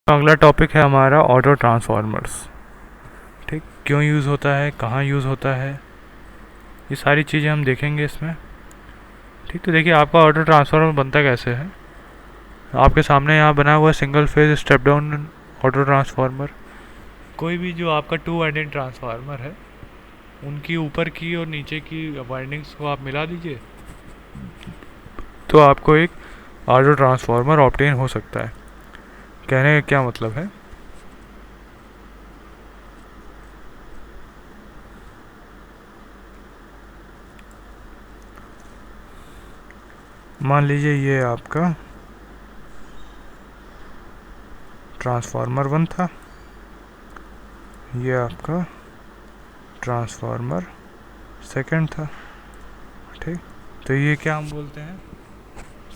अगला टॉपिक है हमारा ऑटो ट्रांसफार्मर्स। ठीक, क्यों यूज़ होता है, कहाँ यूज़ होता है, ये सारी चीज़ें हम देखेंगे इसमें। ठीक, तो देखिए आपका ऑटो ट्रांसफार्मर बनता कैसे है। आपके सामने यहाँ बना हुआ है single phase step down auto transformer. कोई भी जो आपका टू वाइंडिंग ट्रांसफार्मर है उनकी ऊपर की और नीचे की वाइंडिंग्स को आप मिला दीजिए तो आपको एक ऑटो ट्रांसफार्मर ऑब्टेन हो सकता है। कहने का क्या मतलब है, मान लीजिए ये आपका ट्रांसफार्मर 1 था, ये आपका ट्रांसफार्मर 2 था। ठीक, तो ये क्या हम बोलते हैं,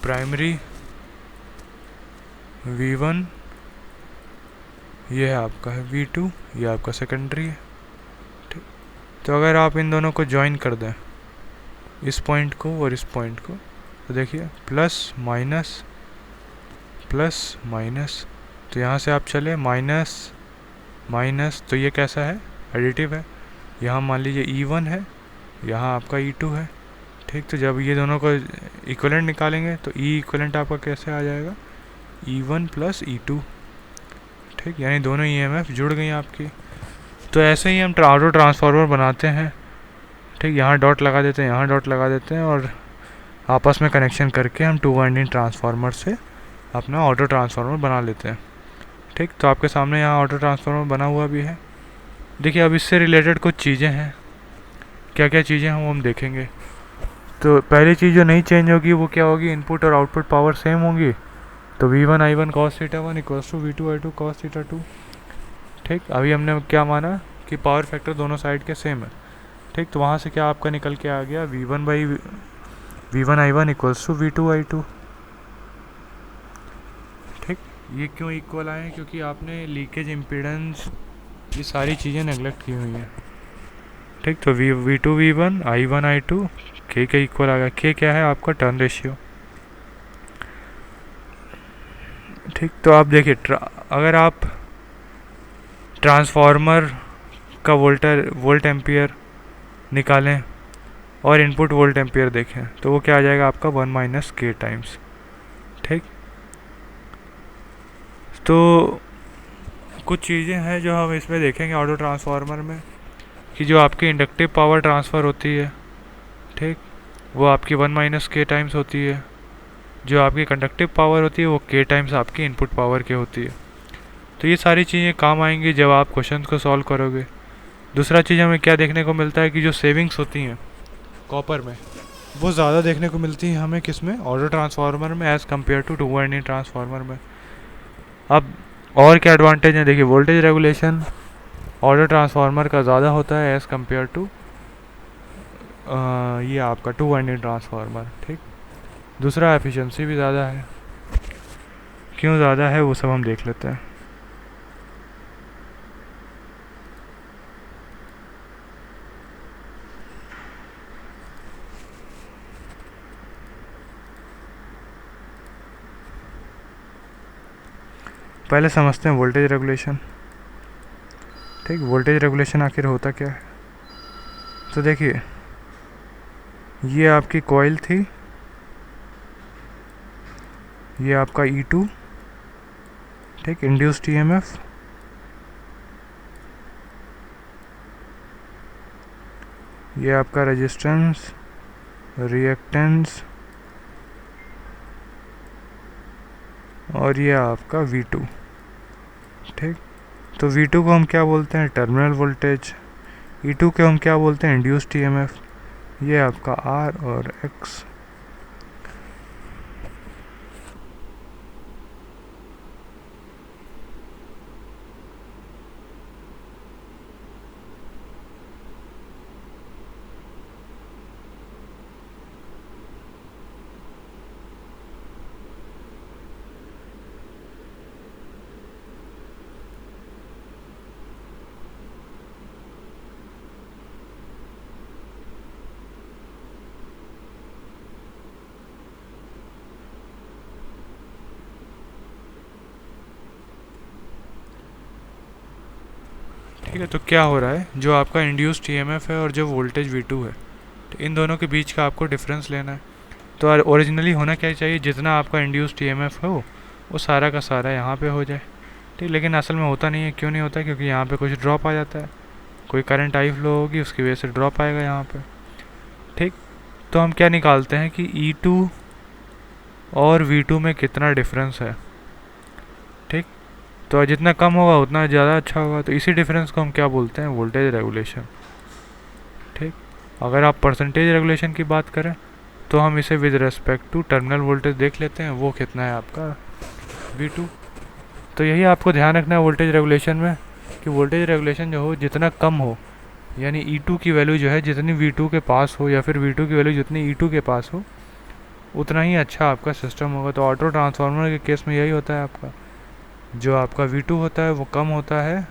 प्राइमरी V1, ये है आपका है V2, ये आपका सेकेंडरी है। ठीक, तो अगर आप इन दोनों को ज्वाइन कर दें, इस पॉइंट को और इस पॉइंट को, तो देखिए प्लस माइनस प्लस माइनस, तो यहाँ से आप चले माइनस माइनस, तो ये कैसा है, एडिटिव है। यहाँ मान लीजिए E1 है, यहाँ आपका E2 है। ठीक, तो जब ये दोनों को इक्वलेंट निकालेंगे तो E इक्वलेंट आपका कैसे आ जाएगा, E1 प्लस E2। ठीक, यानी दोनों EMF जुड़ गई आपकी। तो ऐसे ही हम ऑटो ट्रांसफार्मर बनाते हैं। ठीक, यहाँ डॉट लगा देते हैं, यहाँ डॉट लगा देते हैं और आपस में कनेक्शन करके हम टू वाइंडिंग ट्रांसफार्मर से अपना ऑटो ट्रांसफार्मर बना लेते हैं। ठीक, तो आपके सामने यहाँ ऑटो ट्रांसफार्मर बना हुआ भी है। देखिए अब इससे रिलेटेड कुछ चीज़ें हैं, क्या क्या चीज़ें हैं वो हम देखेंगे। तो पहली चीज़ जो नहीं चेंज होगी वो क्या होगी, इनपुट और आउटपुट पावर सेम होंगी। तो V1 I1 cos theta 1 equals to V2 I2 cos theta 2। ठीक, अभी हमने क्या माना कि पावर फैक्टर दोनों साइड के सेम है। ठीक, तो वहाँ से क्या आपका निकल के आ गया, V1 I1 equals to V2 I2। ठीक, ये क्यों इक्वल आए, क्योंकि आपने लीकेज इम्पीडेंस ये सारी चीज़ें नेगलेक्ट की हुई हैं। ठीक, तो V2 V1 I1 I2 के इक्वल आ गया। के क्या है आपका, टर्न रेशियो। ठीक, तो आप देखिए अगर आप ट्रांसफार्मर का वोल्ट एम्पियर निकालें और इनपुट वोल्ट एम्पियर देखें तो वो क्या आ जाएगा आपका 1 माइनस के टाइम्स। ठीक, तो कुछ चीज़ें हैं जो हम इसमें देखेंगे ऑटो ट्रांसफार्मर में, कि जो आपकी इंडक्टिव पावर ट्रांसफ़र होती है, ठीक, वो आपकी 1 माइनस के टाइम्स होती है। जो आपकी कंडक्टिव पावर होती है वो के टाइम्स आपकी इनपुट पावर के होती है। तो ये सारी चीज़ें काम आएंगी जब आप क्वेश्चन को सॉल्व करोगे। दूसरा चीज़ हमें क्या देखने को मिलता है कि जो सेविंग्स होती हैं कॉपर में, वो ज़्यादा देखने को मिलती है हमें किस में, ऑटो ट्रांसफार्मर में as compare to two winding transformer में। अब और क्या एडवांटेज है, देखिए वोल्टेज रेगुलेशन ऑटो ट्रांसफार्मर का ज़्यादा होता है एज़ कम्पेयर टू ये आपका टू वाइंडिंग ट्रांसफार्मर। ठीक, दूसरा एफिशिएंसी भी ज़्यादा है। क्यों ज़्यादा है वो सब हम देख लेते हैं। पहले समझते हैं वोल्टेज रेगुलेशन। ठीक, वोल्टेज रेगुलेशन आखिर होता क्या है। तो देखिए ये आपकी कॉइल थी, ये आपका E2, ठीक, इंड्यूस्ड EMF, ये आपका रेजिस्टेंस, रिएक्टेंस, और ये आपका V2। ठीक, तो V2 को हम क्या बोलते हैं, टर्मिनल वोल्टेज। E2 को हम क्या बोलते हैं, इंड्यूस्ड EMF। ये आपका R और X। ठीक है, तो क्या हो रहा है, जो आपका इंड्यूस्ड ईएमएफ है और जो वोल्टेज V2 है, तो इन दोनों के बीच का आपको डिफरेंस लेना है। तो ओरिजिनली होना क्या चाहिए, जितना आपका इंड्यूस्ड ईएमएफ हो वो सारा का सारा यहाँ पे हो जाए। ठीक, लेकिन असल में होता नहीं है। क्यों नहीं होता? क्योंकि यहाँ पे कुछ ड्रॉप आ जाता है, कोई करंट आई फ्लो होगी, उसकी वजह से ड्रॉप आएगा यहाँ पे। ठीक, तो हम क्या निकालते हैं कि E2 और V2 में कितना डिफरेंस है। ठीक, तो जितना कम होगा उतना ज़्यादा अच्छा होगा। तो इसी डिफरेंस को हम क्या बोलते हैं, वोल्टेज रेगुलेशन। ठीक, अगर आप परसेंटेज रेगुलेशन की बात करें तो हम इसे with respect to terminal voltage देख लेते हैं, वो कितना है आपका V2। तो यही आपको ध्यान रखना है वोल्टेज रेगुलेशन में, कि वोल्टेज रेगुलेशन जो हो जितना कम हो, यानी E2 की वैल्यू जो है जितनी V2 के पास हो, या फिर V2 की वैल्यू जितनी E2 के पास हो, उतना ही अच्छा आपका सिस्टम होगा। तो ऑटो ट्रांसफार्मर के केस में यही होता है, आपका जो आपका V2 होता है वो कम होता है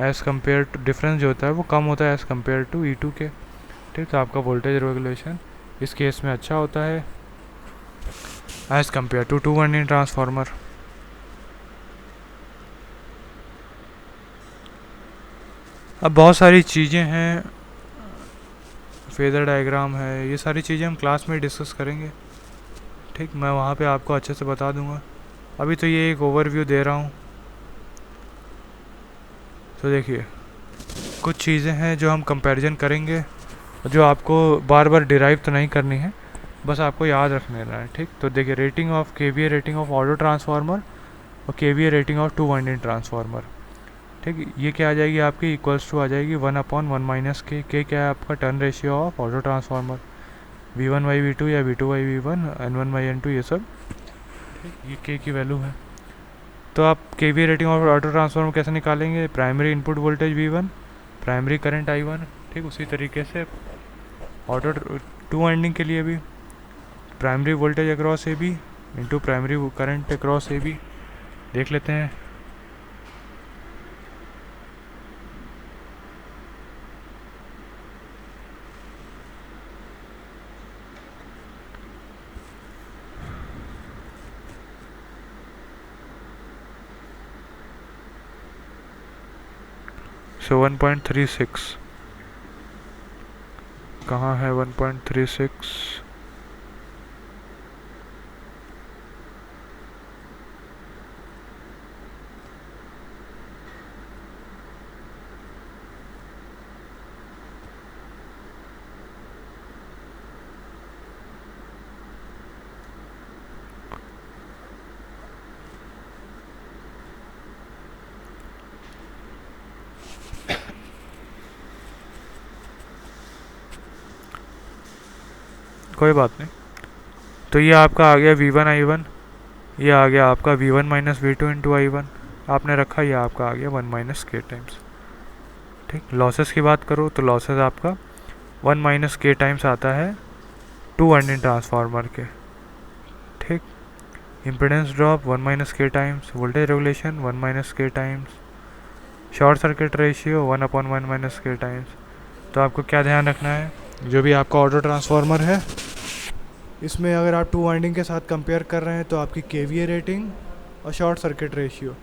एज़ कम्पेयर टू, डिफरेंस जो होता है वो कम होता है एज़ कम्पेयर टू E2 के। ठीक, तो आपका वोल्टेज रेगुलेशन इस केस में अच्छा होता है as compare to 2 winding transformer. अब बहुत सारी चीज़ें हैं, फेज़र डायग्राम है, ये सारी चीज़ें हम क्लास में डिस्कस करेंगे। ठीक, मैं वहाँ पे आपको अच्छे से बता दूंगा। अभी तो ये एक ओवरव्यू दे रहा हूँ। तो देखिए, कुछ चीज़ें हैं जो हम कंपैरिजन करेंगे, जो आपको बार बार डिराइव तो नहीं करनी है, बस आपको याद रखने है। ठीक, तो देखिए, rating of KVA rating of auto transformer और KVA rating of 2 winding transformer. ठीक, ये क्या आ जाएगी आपकी, इक्वल्स टू आ जाएगी 1/1 माइनस के क्या है आपका turn ratio of auto transformer, V1/V2 या V2/V1, N1/N2, ये सब। ठीक, ये के की वैल्यू है। तो आप KVA rating of auto transformer कैसे निकालेंगे, primary input voltage V1, primary current I1। ठीक, उसी तरीके से ऑटो 2 वाइंडिंग के लिए भी primary voltage across AB into primary current across AB। देख लेते हैं। सो 1.36 कहाँ है, 1.36 कोई बात नहीं। तो ये आपका आ गया V1/I1, ये आ गया आपका V1-V2 इंटू I1, आपने रखा, ये आपका आ गया 1 - K टाइम्स। ठीक, लॉसेस की बात करो तो लॉसेस आपका 1 - K टाइम्स आता है 2 वाइंडिंग ट्रांसफार्मर के। ठीक, impedance drop 1 - K times, voltage regulation 1 - K times, short circuit ratio 1/1 - K times. तो आपको क्या ध्यान रखना है, जो भी आपका ऑटो ट्रांसफार्मर है, इसमें अगर आप 2 वाइंडिंग के साथ कंपेयर कर रहे हैं तो आपकी KVA रेटिंग और शॉर्ट सर्किट रेशियो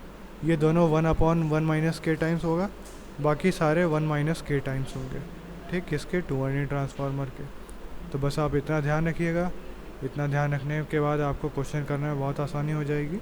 ये दोनों 1/1 - K टाइम्स होगा, बाकी सारे 1 - K टाइम्स होंगे। ठीक, किसके, 2 वाइंडिंग ट्रांसफार्मर के। तो बस आप इतना ध्यान रखिएगा। इतना ध्यान रखने के बाद आपको क्वेश्चन करने में बहुत आसानी हो जाएगी।